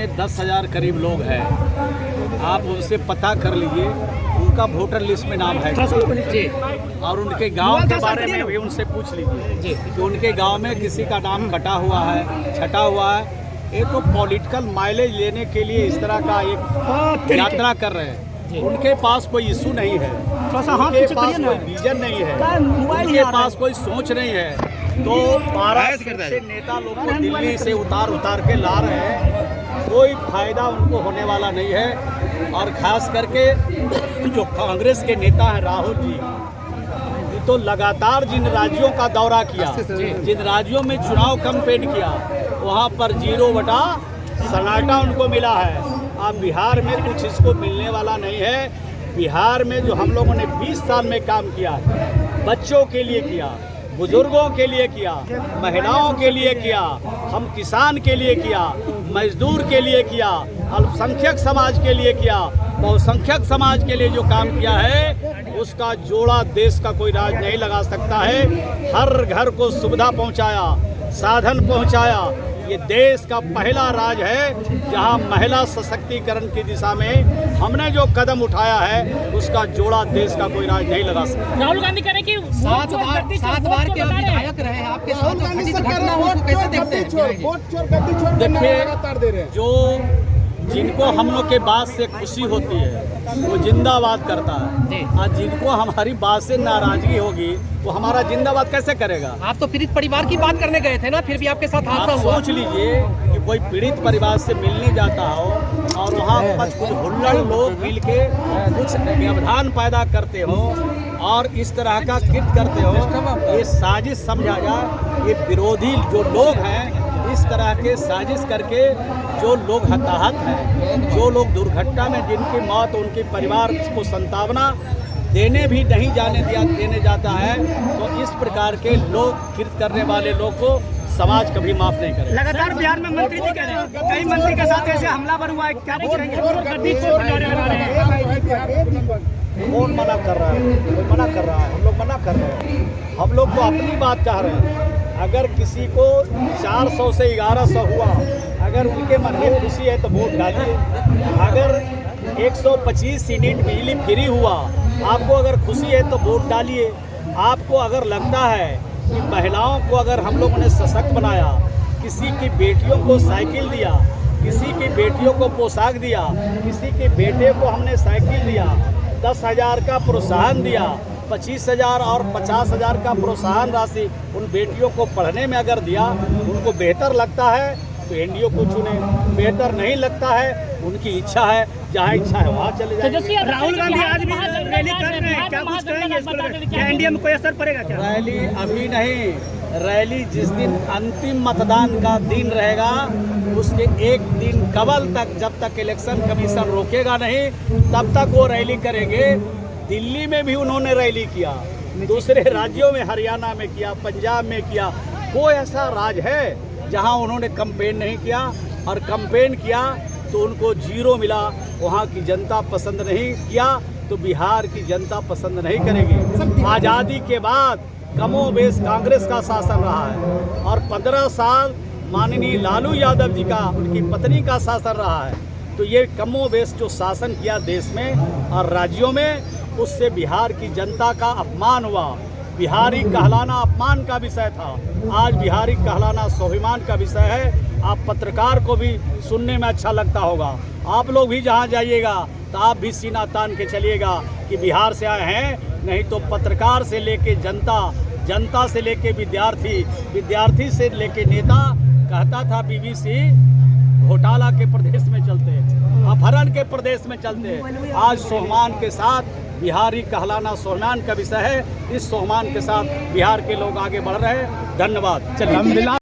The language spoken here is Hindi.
में 10,000 करीब लोग हैं। आप उनसे पता कर लीजिए, उनका वोटर लिस्ट में नाम है और उनके गांव के बारे में भी उनसे पूछ लीजिए कि उनके गांव में किसी का नाम कटा हुआ है, छटा हुआ है। ये तो पॉलिटिकल माइलेज लेने के लिए इस तरह का एक यात्रा कर रहे हैं। उनके पास कोई इशू नहीं है, उनके पास कोई विजन नहीं है, उनके पास कोई सोच नहीं है। तो 12 से नेता लोग को दिल्ली से उतार के ला रहे हैं, कोई फायदा उनको होने वाला नहीं है। और खास करके जो कांग्रेस के नेता हैं राहुल जी, ये तो लगातार जिन राज्यों का दौरा किया, जिन राज्यों में चुनाव कैंपेन किया, वहाँ पर 0 बटा सन्नाटा उनको मिला है। अब बिहार में कुछ इसको मिलने वाला नहीं है। बिहार में जो हम लोगों ने 20 साल में काम किया, बच्चों के लिए किया, बुजुर्गों के लिए किया, महिलाओं के लिए किया, हम किसान के लिए किया, मजदूर के लिए किया, अल्पसंख्यक समाज के लिए किया, बहुसंख्यक समाज के लिए जो काम किया है, उसका जोड़ा देश का कोई राज नहीं लगा सकता है। हर घर को सुविधा पहुंचाया, साधन पहुंचाया। ये देश का पहला राज है जहां महिला सशक्तिकरण की दिशा में हमने जो कदम उठाया है, उसका जोड़ा देश का कोई राज नहीं लगा सकता। राहुल गांधी कह रहे कि 7 बार के विधायक रहे, आपके साथ घटना हुआ, कैसे देखते हैं? देखिए, जो जिनको हम लोग के बात से खुशी होती है वो जिंदाबाद करता है, और जिनको हमारी बात से नाराजगी होगी वो हमारा जिंदाबाद कैसे करेगा? आप तो पीड़ित परिवार की बात करने गए थे ना, फिर भी आपके साथ हादसा हुआ। सोच लीजिए कि कोई पीड़ित परिवार से मिलने जाता हो और वहाँ पर कुछ हुल्लड़ लोग मिल के कुछ व्यवधान पैदा करते हो और इस तरह का कृत्य करते हो, ये साजिश समझा जाए। ये विरोधी जो लोग हैं, इस तरह के साजिश करके जो लोग हताहत हैं, जो लोग दुर्घटना में जिनकी मौत, उनके परिवार को संतावना देने भी नहीं देने जाता है, तो इस प्रकार के लोग कृत्य करने वाले लोग को समाज कभी माफ नहीं करेगा। लगातार बिहार में मंत्री जी कह रहे हैं कई मंत्री के साथ ऐसे हमलावर हुआ है, क्या करेंगे? कौन मना कर रहा है? कोई मना कर रहा है? हम लोग मना कर रहे हैं। हम लोग तो अपनी बात कह रहे हैं। अगर किसी को 400 से 1100 हुआ, अगर उनके मन में खुशी है तो वोट डालिए। अगर 125 यूनिट बिजली फ्री हुआ, आपको अगर खुशी है तो वोट डालिए। आपको अगर लगता है कि महिलाओं को अगर हम लोगों ने सशक्त बनाया, किसी की बेटियों को साइकिल दिया, किसी की बेटियों को पोशाक दिया, किसी के बेटे को हमने साइकिल दिया, 10,000 का प्रोत्साहन दिया, 25,000 और 50,000 का प्रोत्साहन राशि उन बेटियों को पढ़ने में अगर दिया, उनको बेहतर लगता है तो एनडीओ को चुने, बेहतर नहीं लगता है उनकी इच्छा है, जहाँ इच्छा है वहाँ चले जाएंगे। राहुल गांधी आज भी रैली कर रहे हैं, क्या कुछ करेंगे? क्या एनडीए में कोई असर पड़ेगा क्या? रैली अभी नहीं, रैली जिस दिन अंतिम मतदान का दिन रहेगा, उसके एक दिन कबल तक, जब तक इलेक्शन कमीशन रोकेगा नहीं, तब तक वो रैली करेंगे। दिल्ली में भी उन्होंने रैली किया, दूसरे राज्यों में, हरियाणा में किया, पंजाब में किया। कोई ऐसा राज है जहां उन्होंने कैंपेन नहीं किया, और कैंपेन किया तो उनको 0 मिला। वहां की जनता पसंद नहीं किया तो बिहार की जनता पसंद नहीं करेगी। आज़ादी के बाद कमोबेश कांग्रेस का शासन रहा है और 15 साल माननीय लालू यादव जी का, उनकी पत्नी का शासन रहा है। तो ये कमोबेश जो शासन किया देश में और राज्यों में, उससे बिहार की जनता का अपमान हुआ। बिहारी कहलाना अपमान का विषय था, आज बिहारी कहलाना स्वाभिमान का विषय है। आप पत्रकार को भी सुनने में अच्छा लगता होगा। आप लोग भी जहाँ जाइएगा तो आप भी सीना तान के चलिएगा कि बिहार से आए हैं, नहीं तो पत्रकार से लेके जनता, जनता से लेके विद्यार्थी, विद्यार्थी से लेके नेता। कहता था बीबीसी घोटाला के प्रदेश में चलते हैं, अपहरण के प्रदेश में चलते हैं। आज स्वाभिमान के साथ बिहारी कहलाना स्वाभिमान का विषय है। इस स्वाभिमान के साथ बिहार के लोग आगे बढ़ रहे हैं। धन्यवाद। चलिए।